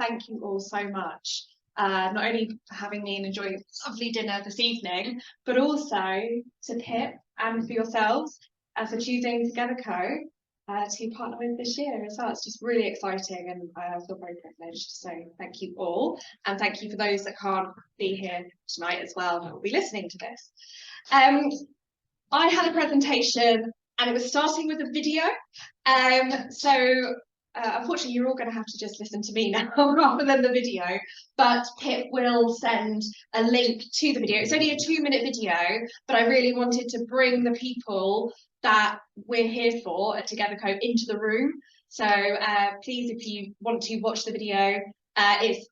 thank you all so much. Not only for having me and enjoying a lovely dinner this evening, but also to Pip and for yourselves for choosing Together Co. To partner with this year as well. It's just really exciting, and I feel very privileged. So thank you all, and thank you for those that can't be here tonight as well, that will be listening to this. I had a presentation, and it was starting with a video. Unfortunately, you're all going to have to just listen to me now rather than the video, but Pip will send a link to the video. It's only a 2-minute video, but I really wanted to bring the people that we're here for at Together Co into the room. So please, if you want to watch the video, a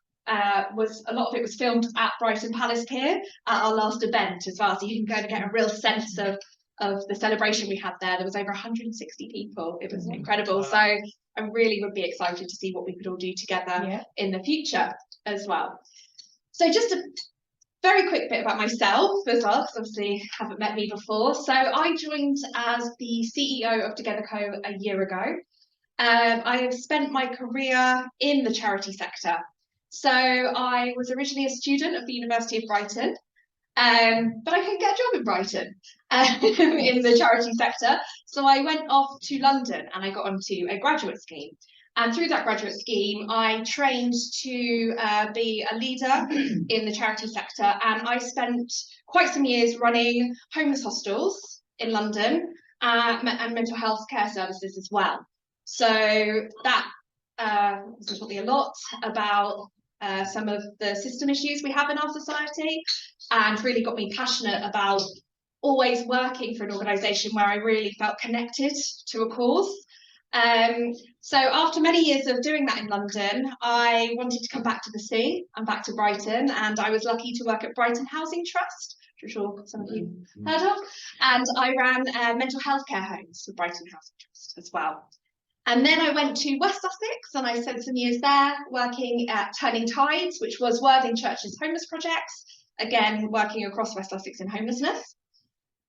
lot of it was filmed at Brighton Palace Pier at our last event as well, so you can go and get a real sense of the celebration we had there. There was over 160 people. It was incredible. Wow. So I really would be excited to see what we could all do together in the future as well. So just a very quick bit about myself as well, because obviously you haven't met me before. So I joined as the CEO of Together Co a year ago. I have spent my career in the charity sector. So I was originally a student at the University of Brighton, but I couldn't get a job in Brighton in the charity sector. So I went off to London and I got onto a graduate scheme. And through that graduate scheme, I trained to be a leader in the charity sector. And I spent quite some years running homeless hostels in London and mental health care services as well. So that taught me a lot about some of the system issues we have in our society, and really got me passionate about always working for an organisation where I really felt connected to a cause. So after many years of doing that in London, I wanted to come back to the sea and back to Brighton, and I was lucky to work at Brighton Housing Trust, which I'm sure some of you heard of, and I ran mental health care homes for Brighton Housing Trust as well. And then I went to West Sussex and I spent some years there working at Turning Tides, which was Worthing Church's homeless projects, again working across West Sussex in homelessness.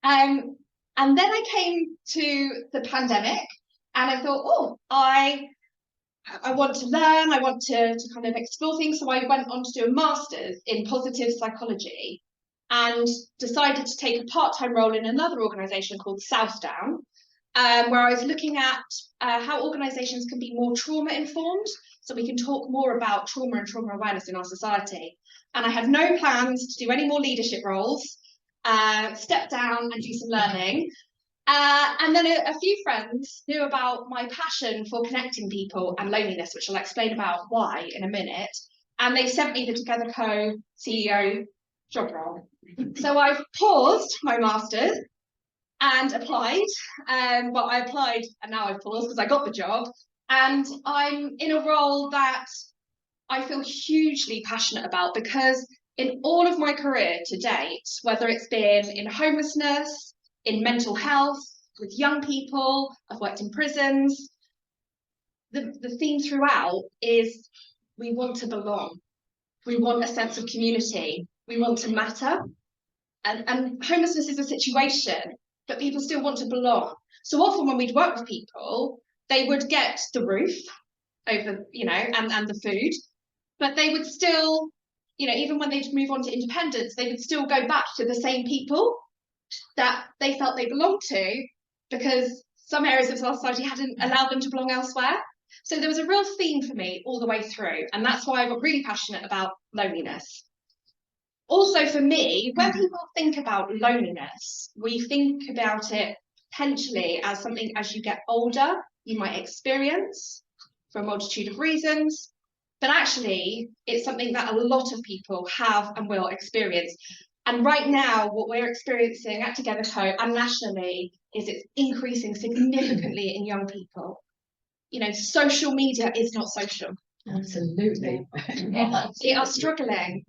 And then I came to the pandemic, and I thought, oh, I want to learn, I want to kind of explore things. So I went on to do a master's in positive psychology and decided to take a part-time role in another organisation called Southdown, where I was looking at how organisations can be more trauma-informed, so we can talk more about trauma and trauma awareness in our society. And I had no plans to do any more leadership roles, step down and do some learning. And then a few friends knew about my passion for connecting people and loneliness, which I'll explain about why in a minute. And they sent me the Together Co CEO job role. So I've paused my master's and applied. Well, I applied and now I've paused because I got the job. And I'm in a role that I feel hugely passionate about, because in all of my career to date, whether it's been in homelessness, in mental health, with young people, I've worked in prisons, the theme throughout is we want to belong. We want a sense of community. We want to matter. And homelessness is a situation, but people still want to belong. So often when we'd work with people, they would get the roof over, and the food, but they would still, even when they'd move on to independence, they would still go back to the same people that they felt they belonged to, because some areas of society hadn't allowed them to belong elsewhere. So there was a real theme for me all the way through, and that's why I got really passionate about loneliness. Also for me, when people think about loneliness, we think about it potentially as something as you get older, you might experience for a multitude of reasons, but actually it's something that a lot of people have and will experience. And right now, what we're experiencing at Together Co and nationally is it's increasing significantly in young people. Social media is not social. Absolutely. They are struggling.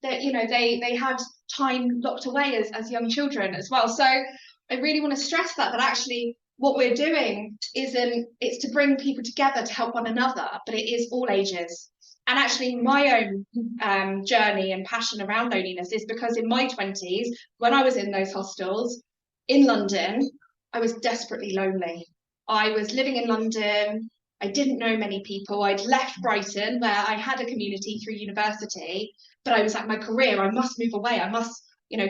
They had time locked away as young children as well. So I really want to stress that actually what we're doing it's to bring people together to help one another, but it is all ages. And actually my own journey and passion around loneliness is because in my 20s, when I was in those hostels in London, I was desperately lonely. I was living in London, I didn't know many people. I'd left Brighton, where I had a community through university, but I was at my career. I must move away. I must,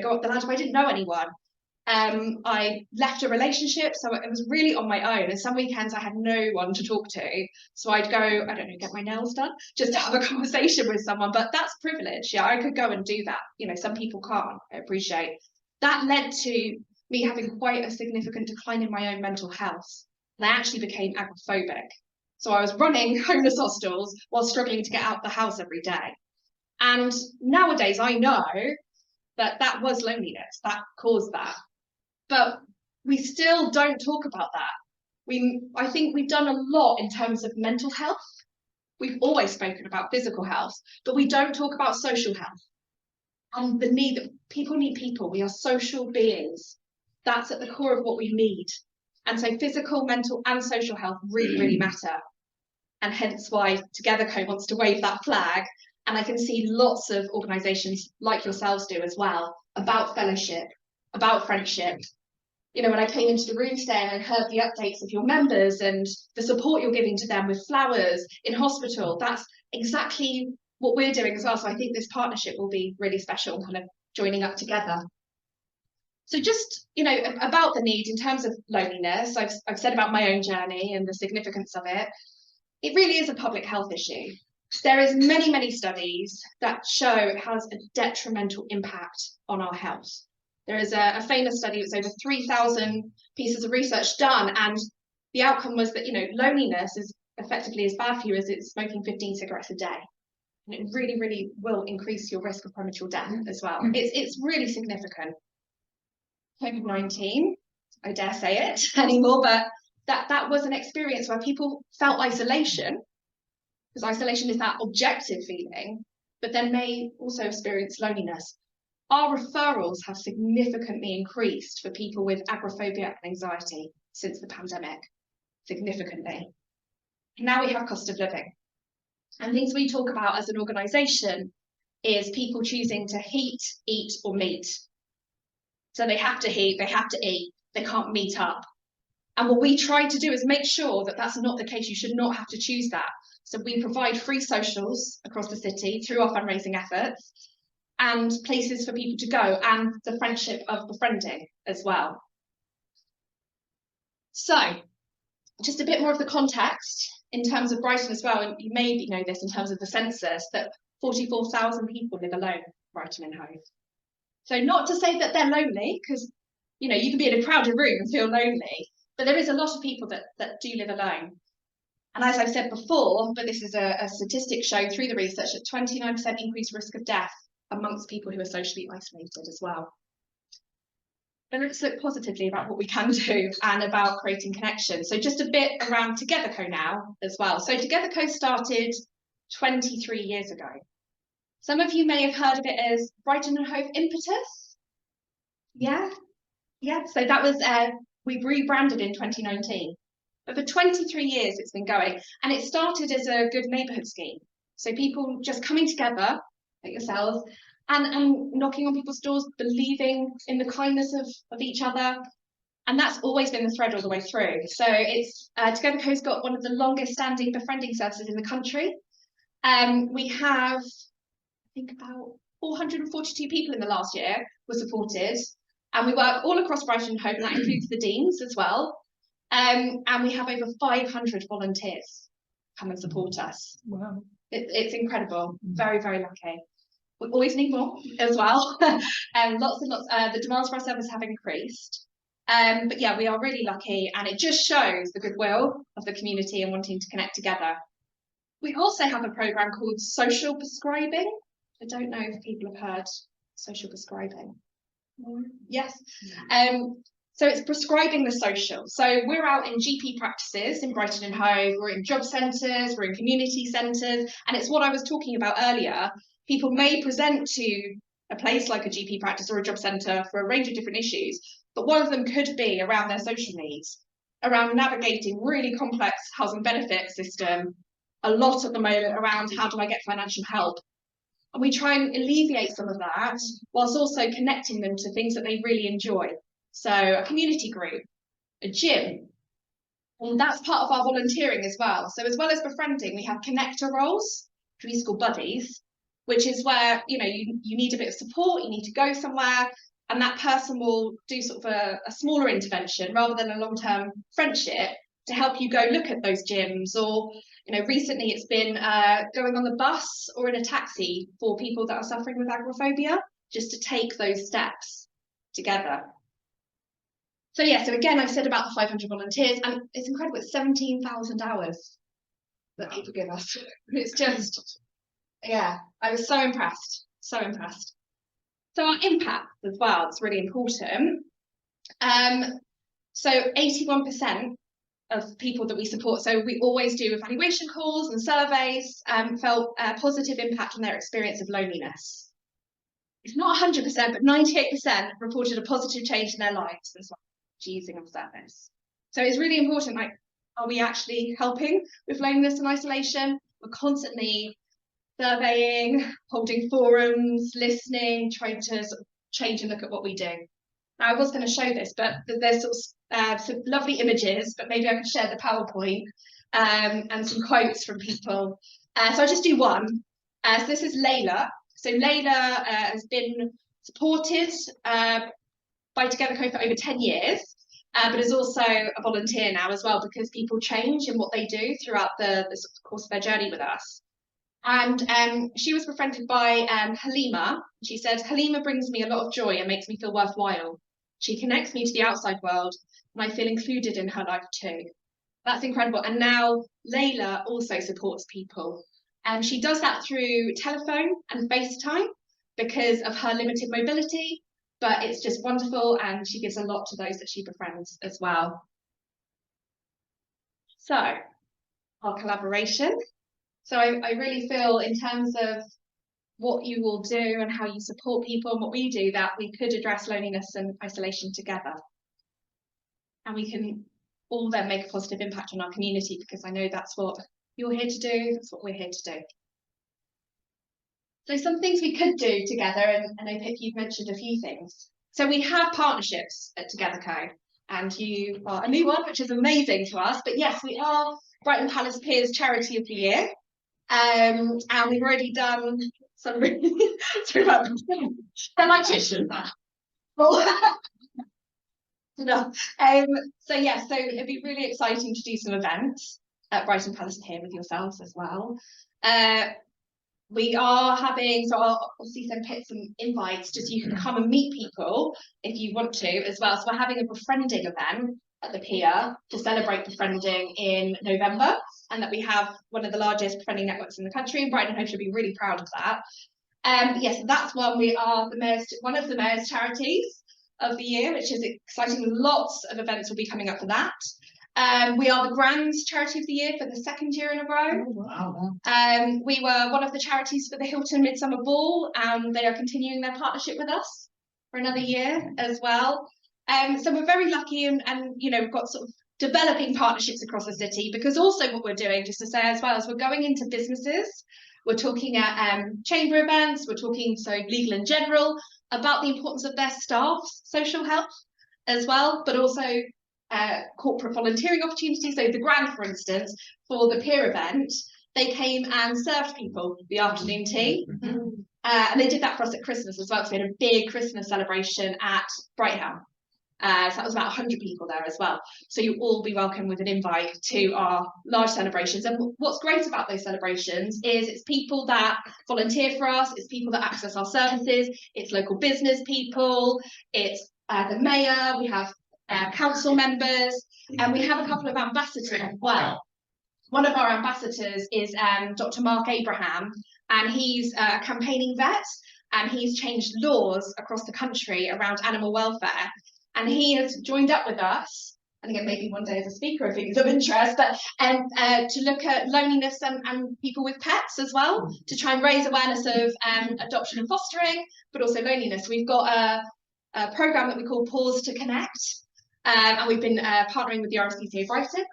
go up the ladder. I didn't know anyone. I left a relationship, so it was really on my own. And some weekends I had no one to talk to. So I'd go, I don't know, get my nails done, just to have a conversation with someone. But that's privilege. Yeah, I could go and do that. Some people can't. I appreciate. That led to me having quite a significant decline in my own mental health. And I actually became agoraphobic. So I was running homeless hostels while struggling to get out the house every day. And nowadays I know that was loneliness that caused that. But we still don't talk about that. I think we've done a lot in terms of mental health. We've always spoken about physical health, but we don't talk about social health and the need that people need people. We are social beings. That's at the core of what we need. And so physical, mental, and social health really, really matter. And hence why Together Co wants to wave that flag. And I can see lots of organisations like yourselves do as well, about fellowship, about friendship. When I came into the room today and I heard the updates of your members and the support you're giving to them with flowers in hospital, that's exactly what we're doing as well. So I think this partnership will be really special, kind of joining up together. So just, about the need in terms of loneliness, I've said about my own journey and the significance of it. It really is a public health issue. There is many, many studies that show it has a detrimental impact on our health. There is a famous study, it was over 3,000 pieces of research done, and the outcome was that, loneliness is effectively as bad for you as it's smoking 15 cigarettes a day. And it really, really will increase your risk of premature death as well. It's really significant. COVID-19, I dare say it anymore, but that was an experience where people felt isolation, because isolation is that objective feeling, but then may also experience loneliness. Our referrals have significantly increased for people with agoraphobia and anxiety since the pandemic, significantly. Now we have cost of living. And things we talk about as an organisation is people choosing to heat, eat, or meet. So they have to heat, they have to eat, they can't meet up. And what we try to do is make sure that that's not the case. You should not have to choose that. So we provide free socials across the city through our fundraising efforts, and places for people to go, and the friendship of befriending as well. So just a bit more of the context in terms of Brighton as well, and you maybe know this in terms of the census, that 44,000 people live alone in Brighton and Hove. So not to say that they're lonely, because you can be in a crowded room and feel lonely, but there is a lot of people that do live alone. And as I've said before, but this is a statistic shown through the research, that 29% increased risk of death amongst people who are socially isolated as well. But let's look positively about what we can do and about creating connections. So just a bit around Together Co now as well. So Together Co started 23 years ago. Some of you may have heard of it as Brighton and Hove Impetus. Yeah. So that was, we rebranded in 2019. But for 23 years it's been going, and it started as a good neighbourhood scheme. So people just coming together, like yourselves, and knocking on people's doors, believing in the kindness of each other. And that's always been the thread all the way through. So it's Together Co's got one of the longest standing befriending services in the country. We have, I think, about 442 people in the last year were supported. And we work all across Brighton and Hove, and that includes the Deans as well. And we have over 500 volunteers come and support us. Wow. It's incredible. Very, very lucky. We always need more as well. Lots and lots. The demands for our service have increased. But yeah, we are really lucky, and it just shows the goodwill of the community and wanting to connect together. We also have a programme called Social Prescribing. I don't know if people have heard social prescribing. Yes. So it's prescribing the social. So we're out in GP practices in Brighton and Hove, we're in job centres, we're in community centres, and it's what I was talking about earlier. People may present to a place like a GP practice or a job centre for a range of different issues, but one of them could be around their social needs, around navigating really complex housing benefit system, a lot at the moment around how do I get financial help. And we try and alleviate some of that whilst also connecting them to things that they really enjoy. So a community group, a gym, And that's part of our volunteering as well. So as well as befriending, we have connector roles, which we used to call buddies, which is where, you know, you need a bit of support, you need to go somewhere, and that person will do sort of a smaller intervention rather than a long-term friendship to help you go look at those gyms. Or, you know, recently it's been going on the bus or in a taxi for people that are suffering with agoraphobia, just to take those steps together. So yeah, so again, I've said about the 500 volunteers, and it's incredible. It's 17,000 hours that people give us. It's just, yeah, I was so impressed, so impressed. So our impact as well, it's really important. So 81% of people that we support, so we always do evaluation calls and surveys, felt a positive impact on their experience of loneliness. It's not 100%, but 98% reported a positive change in their lives as well, using of service. So it's really important, like, are we actually helping with loneliness and isolation? We're constantly surveying, holding forums, listening, trying to sort of change and look at what we do. Now, I was going to show this, but there's sort of some lovely images, but maybe I can share the PowerPoint and some quotes from people. So I'll just do one. So this is Layla. So Layla has been supported by Together Co for over 10 years, but is also a volunteer now as well, because people change in what they do throughout the course of their journey with us. And she was befriended by Halima. She said, Halima brings me a lot of joy and makes me feel worthwhile. She connects me to the outside world, and I feel included in her life too. That's incredible. And now Layla also supports people. And she does that through telephone and FaceTime because of her limited mobility, but it's just wonderful, and she gives a lot to those that she befriends as well. So, our collaboration. So I really feel, in terms of what you will do and how you support people and what we do, that we could address loneliness and isolation together. And we can all then make a positive impact on our community, because I know that's what you're here to do, that's what we're here to do. So some things we could do together, and I know Pip, you've mentioned a few things. So we have partnerships at Together Co, and you are a new one, which is amazing to us. But yes, we are Brighton Palace Peers Charity of the Year. And we've already done some really sorry about that. No. So yeah, so it'd be really exciting to do some events at Brighton Palace Pier with yourselves as well. We are having, so I'll obviously send Pip some invites just so you can come and meet people if you want to as well. So we're having a befriending event at the pier to celebrate befriending in November, and that we have one of the largest befriending networks in the country, and Brighton Hove should be really proud of that. Yes, that's one. We are one of the Mayor's charities of the year, which is exciting. Lots of events will be coming up for that. We are the Grand's Charity of the Year for the 2nd year in a row. Oh, wow. We were one of the charities for the Hilton Midsummer Ball, and they are continuing their partnership with us for another year as well. So we're very lucky, and you know, we've got sort of developing partnerships across the city, because also what we're doing, just to say as well, is we're going into businesses. We're talking at chamber events, we're talking, so Legal and General, about the importance of their staff's social health as well, but also corporate volunteering opportunities. So the Grand, for instance, for the peer event, they came and served people the afternoon tea. And they did that for us at Christmas as well, so we had a big Christmas celebration at Brightham. So that was about 100 people there as well. So you'll all be welcome with an invite to our large celebrations. And what's great about those celebrations is it's people that volunteer for us, it's people that access our services, it's local business people, it's the mayor, we have council members, and we have a couple of ambassadors as well. One of our ambassadors is Dr. Mark Abraham, and he's a campaigning vet, and he's changed laws across the country around animal welfare. And he has joined up with us, and again, maybe one day as a speaker if it's of interest, but to look at loneliness and people with pets as well, to try and raise awareness of adoption and fostering, but also loneliness. We've got a programme that we call Pause to Connect, and we've been partnering with the RSPCA Brighton.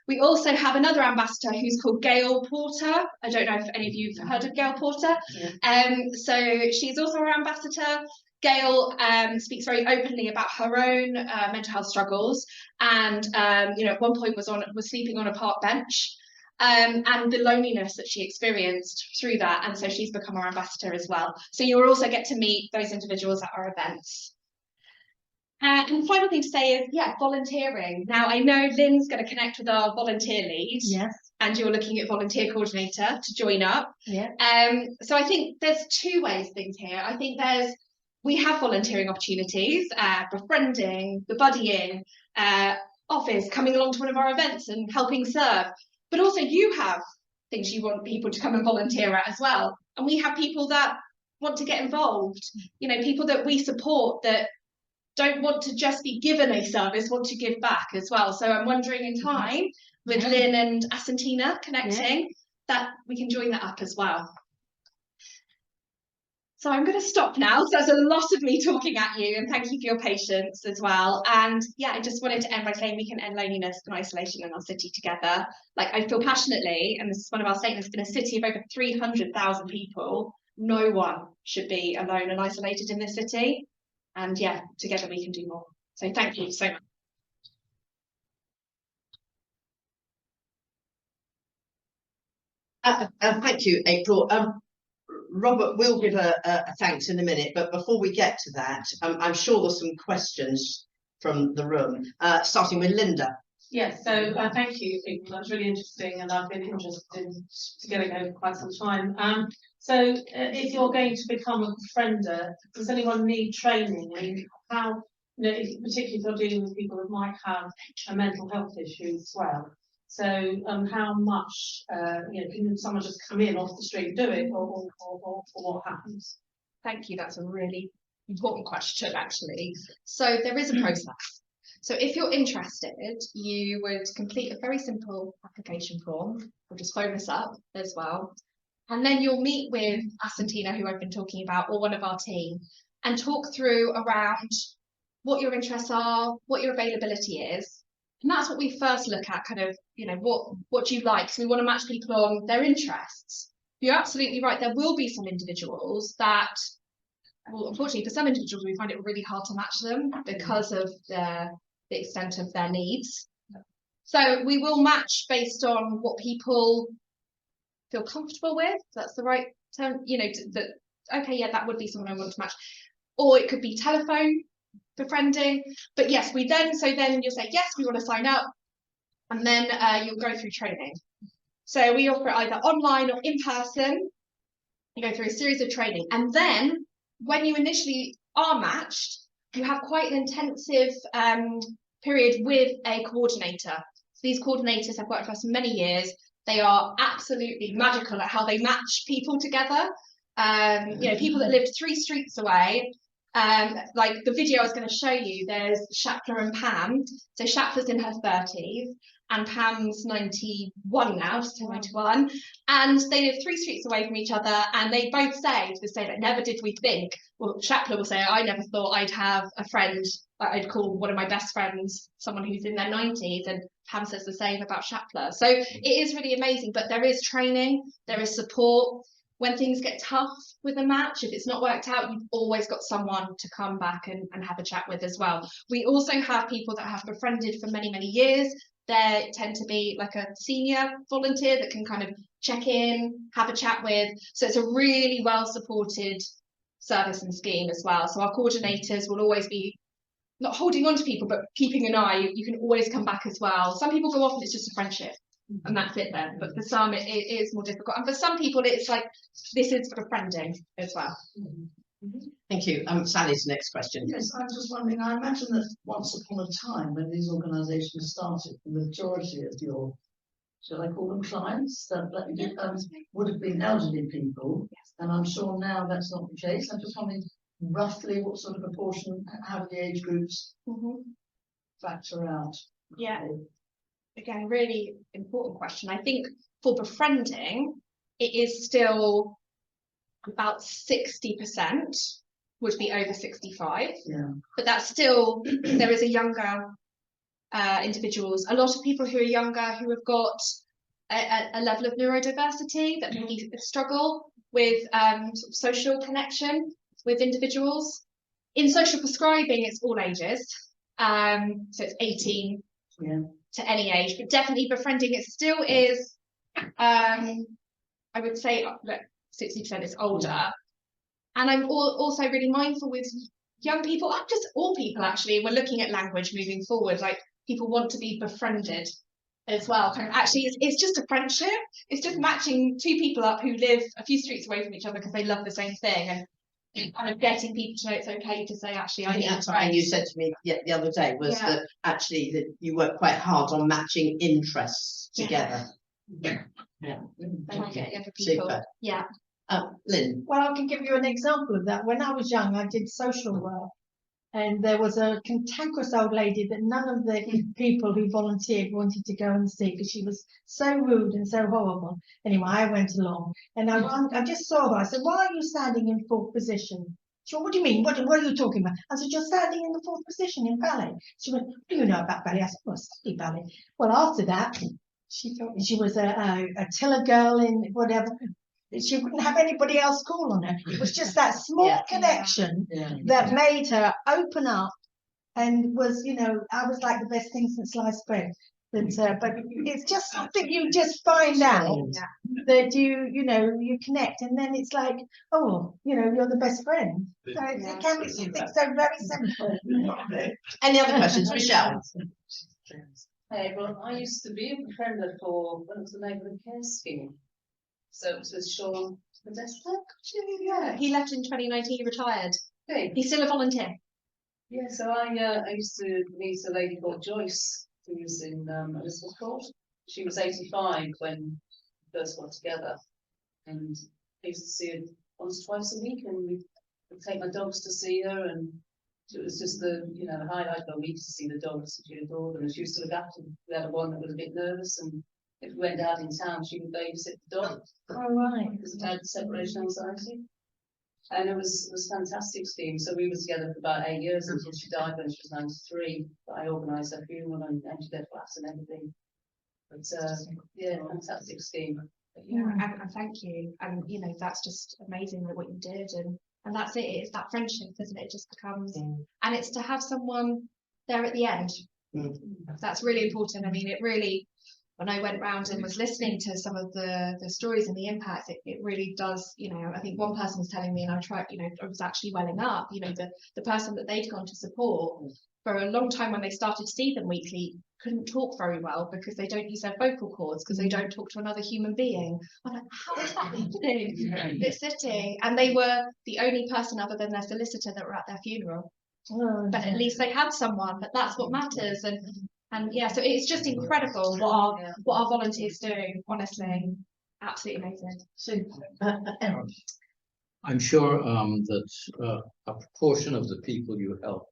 We also have another ambassador who's called Gail Porter. I don't know if any of you have heard of Gail Porter. Yeah. So she's also our ambassador. Gail speaks very openly about her own mental health struggles, and at one point was sleeping on a park bench, and the loneliness that she experienced through that, and so she's become our ambassador as well. So you'll also get to meet those individuals at our events. And the final thing to say is, volunteering. Now, I know Lynn's going to connect with our volunteer lead. Yes. And you're looking at volunteer coordinator to join up. Yeah. So I think there's two ways things here. I think we have volunteering opportunities, befriending, the buddying, office, coming along to one of our events and helping serve. But also you have things you want people to come and volunteer at as well. And we have people that want to get involved, people that we support that don't want to just be given a service, want to give back as well. So I'm wondering in time, with Lynn and Asantina connecting, that we can join that up as well. So I'm going to stop now. So there's a lot of me talking at you, and thank you for your patience as well. And I just wanted to end by saying we can end loneliness and isolation in our city together. Like, I feel passionately, and this is one of our statements, in a city of over 300,000 people, no one should be alone and isolated in this city. And together we can do more. So thank you so much. Thank you, April. Robert will give a thanks in a minute, but before we get to that, I'm sure there's some questions from the room, starting with Linda. Yes, so thank you, people. That's really interesting, and I've been interested in getting over quite some time. So if you're going to become a befriender, does anyone need training? And how, particularly if you're dealing with people that might have a mental health issue as well. So how much, can someone just come in off the street and do it, or what happens? Thank you. That's a really important question, actually. So there is a process. So if you're interested, you would complete a very simple application form, or just phone us up as well. And then you'll meet with Asantina, who I've been talking about, or one of our team, and talk through around what your interests are, what your availability is. And that's what we first look at, kind of, what do you like? So we want to match people on their interests. You're absolutely right. There will be some individuals that, well, unfortunately, for some individuals, we find it really hard to match them because of the extent of their needs. So we will match based on what people feel comfortable with. That's the right term, that would be someone I want to match. Or it could be telephone befriending. But yes, then you'll say, yes, we want to sign up. And then you'll go through training. So we offer either online or in person. You go through a series of training. And then when you initially are matched, you have quite an intensive period with a coordinator. So these coordinators have worked for us for many years. They are absolutely magical at how they match people together. People that lived 3 streets away. Like the video I was going to show you, there's Shapla and Pam. So Shapla's in her 30s and Pam's 91 now, she's 91. And they live 3 streets away from each other. And they both say to this day that never did we think, well, Shapla will say, I never thought I'd have a friend that I'd call one of my best friends, someone who's in their 90s. And Pam says the same about Shapla. So it is really amazing, but there is training, there is support. When things get tough with a match, if it's not worked out, you've always got someone to come back and have a chat with as well. We also have people that have befriended for many, many years. They tend to be like a senior volunteer that can kind of check in, have a chat with. So it's a really well supported service and scheme as well. So our coordinators will always be not holding on to people, but keeping an eye. You can always come back as well. Some people go off and it's just a friendship. And that's it then. But for some, it is more difficult. And for some people, it's like, this is befriending as well. Thank you. Sally's next question. Yes, I was just wondering, I imagine that once upon a time when these organisations started, the majority of your, shall I call them clients, would have been elderly people. Yes. And I'm sure now that's not the case. I'm just wondering roughly what sort of proportion, how do the age groups factor out? Yeah. Again, really important question. I think for befriending, it is still about 60% would be over 65. Yeah. But that's still, there is a younger individuals, a lot of people who are younger who have got a level of neurodiversity that maybe struggle with sort of social connection with individuals. In social prescribing, it's all ages. So it's 18 to any age, but definitely befriending, it still is, I would say that 60% is older. And I'm also really mindful with young people, just all people actually, we're looking at language moving forward, like people want to be befriended as well. Kind of actually, it's just a friendship. It's just matching two people up who live a few streets away from each other because they love the same thing, and kind of getting people to know it's okay to say, actually, I I think need that's something you said to me the other day, was that actually that you work quite hard on matching interests together. They like it, younger people. Super. Yeah. Lynn. Well, I can give you an example of that. When I was young, I did social work, and there was a cantankerous old lady that none of the people who volunteered wanted to go and see because she was so rude and so horrible. Anyway, I went along, and I just saw her. I said, "Why are you standing in fourth position?" She went, "What do you mean? What are you talking about?" I said, "You're standing in the fourth position in ballet." She went, "What do you know about ballet?" I said, "Well, I study ballet." Well, after that, she thought she was a tiller girl in whatever. She wouldn't have anybody else call on her. It was just that small connection that made her open up, and was, I was like the best thing since sliced bread. But it's just something you just find out that you connect, and then it's like, oh, you're the best friend. So it can be something so very simple. Any other questions, Michelle? Hey, well, I used to be a befriender for, what was the name of the care scheme? So it was with Sean Podesta. Yeah, he left in 2019, he retired. Okay. He's still a volunteer. Yeah, so I used to meet a lady called Joyce, who was in Elizabeth Court. She was 85 when we first got together, and I used to see her once, twice a week, and we'd take my dogs to see her, and it was just the highlight of the week to see the dogs. She adored them, and she used to look after them. We had one that was a bit nervous, and if we went out in town, she would babysit the dog. All right. Because it had separation anxiety. And it was a fantastic scheme. So we were together for about 8 years until she died when she was 93. But I organised her funeral and emptied her flat and everything. But yeah, fantastic scheme. And thank you. And that's just amazing that what you did, and that's it. It's that friendship, isn't it? It just becomes, and it's to have someone there at the end. That's really important. I mean, it really, when I went round and was listening to some of the stories and the impact, it really does, I think one person was telling me, and I was actually welling up, the person that they'd gone to support for a long time, when they started to see them weekly, couldn't talk very well because they don't use their vocal cords, because they don't talk to another human being. I'm like, how is that happening? It's sitting, and they were the only person other than their solicitor that were at their funeral. But at least they had someone, but that's what matters. And yeah, so it's just incredible what our volunteers do, honestly. Absolutely amazing. So, Aaron. I'm sure that a proportion of the people you help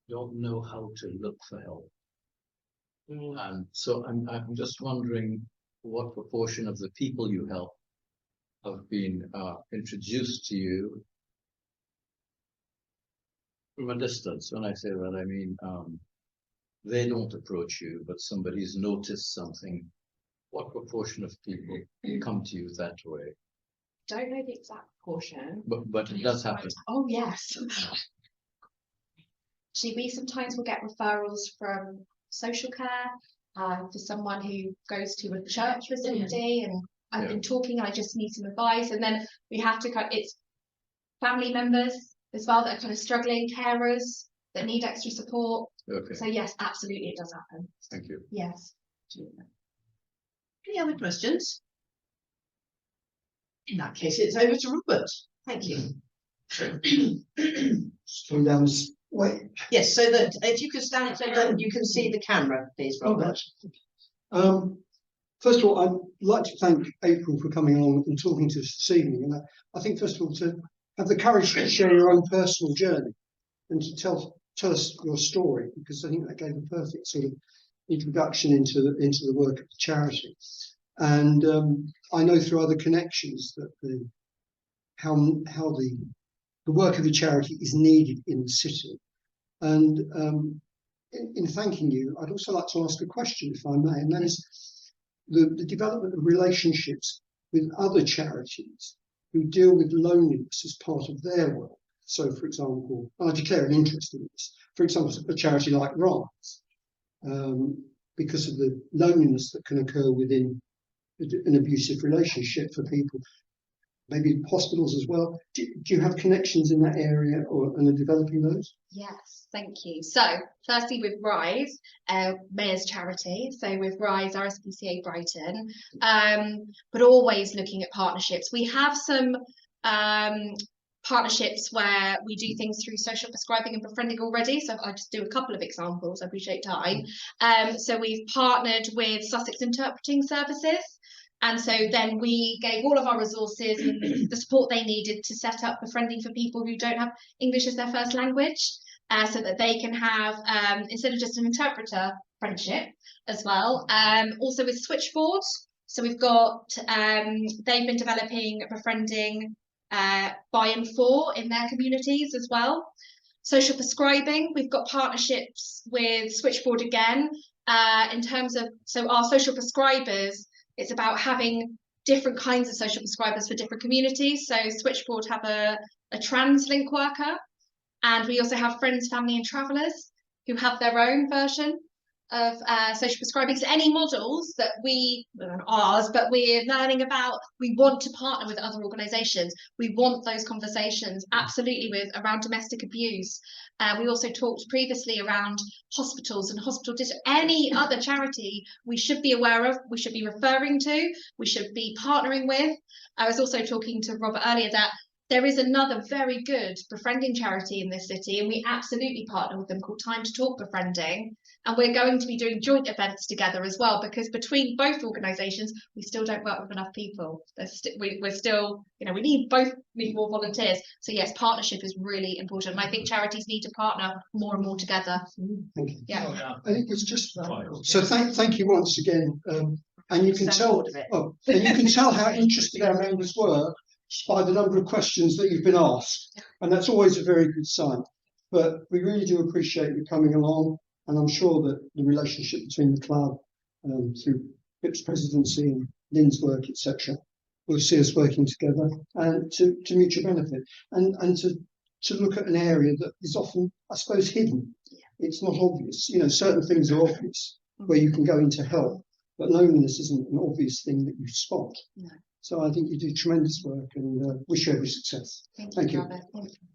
don't know how to look for help. And so I'm just wondering what proportion of the people you help have been introduced to you from a distance. When I say that, I mean they don't approach you, but somebody's noticed something. What proportion of people come to you that way? Don't know the exact proportion. But it does happen. Oh yes. See, we sometimes will get referrals from social care for someone who goes to a church facility, and I've been talking, I just need some advice, and then we have to it's family members as well that are kind of struggling, carers that need extra support. Okay. So yes, absolutely, it does happen. Thank you. Yes. Any other questions? In that case, it's over to Robert. Thank you. Just coming down this way. Yes, so that if you could stand so that you can see the camera, please, Robert. First of all, I'd like to thank April for coming along and talking to us this evening. And I think, first of all, to have the courage to share your own personal journey and to tell us your story, because I think that gave a perfect sort of introduction into the work of the charity. And I know through other connections that how the work of the charity is needed in the city. And in thanking you, I'd also like to ask a question, if I may, and that is the development of relationships with other charities who deal with loneliness as part of their work. So, for example, and I declare an interest in this. For example, a charity like Rise, because of the loneliness that can occur within an abusive relationship for people, maybe hospitals as well. Do you have connections in that area, and are developing those? Yes, thank you. So, firstly, with Rise, Mayor's charity. So, with Rise, RSPCA Brighton, but always looking at partnerships. We have some partnerships where we do things through social prescribing and befriending already. So, I'll just do a couple of examples. I appreciate time. So, we've partnered with Sussex Interpreting Services. And so then we gave all of our resources and the support they needed to set up befriending for people who don't have English as their first language, so that they can have, instead of just an interpreter, friendship as well. Also with Switchboard. So we've got, they've been developing befriending by and for in their communities as well. Social prescribing, we've got partnerships with Switchboard again, in terms of, so our social prescribers, it's about having different kinds of social prescribers for different communities. So Switchboard have a translink worker, and we also have Friends, Family and Travellers who have their own version of social prescribing. So any models that we, not ours, but we're learning about, we want to partner with other organisations. We want those conversations, absolutely, with around domestic abuse. We also talked previously around hospitals and hospital district. Any other charity we should be aware of, we should be referring to, we should be partnering with. I was also talking to Robert earlier that there is another very good befriending charity in this city, and we absolutely partner with them, called Time to Talk Befriending. And we're going to be doing joint events together as well, because between both organisations, we still don't work with enough people. We're still, you know, we need more volunteers. So yes, partnership is really important. And I think charities need to partner more and more together. Thank you. Yeah. I think it's just so. Thank you once again. And you can tell. Oh, and you can tell how interested our members were by the number of questions that you've been asked, and that's always a very good sign. But we really do appreciate you coming along. And I'm sure that the relationship between the club, through Pip's presidency and Lynn's work, etc., will see us working together and to mutual benefit, and to look at an area that is often, I suppose, hidden. It's not obvious. You know, certain things are obvious where you can go into help, but loneliness isn't an obvious thing that you spot. No. So I think you do tremendous work, and wish you every success. Thank you. Thank you.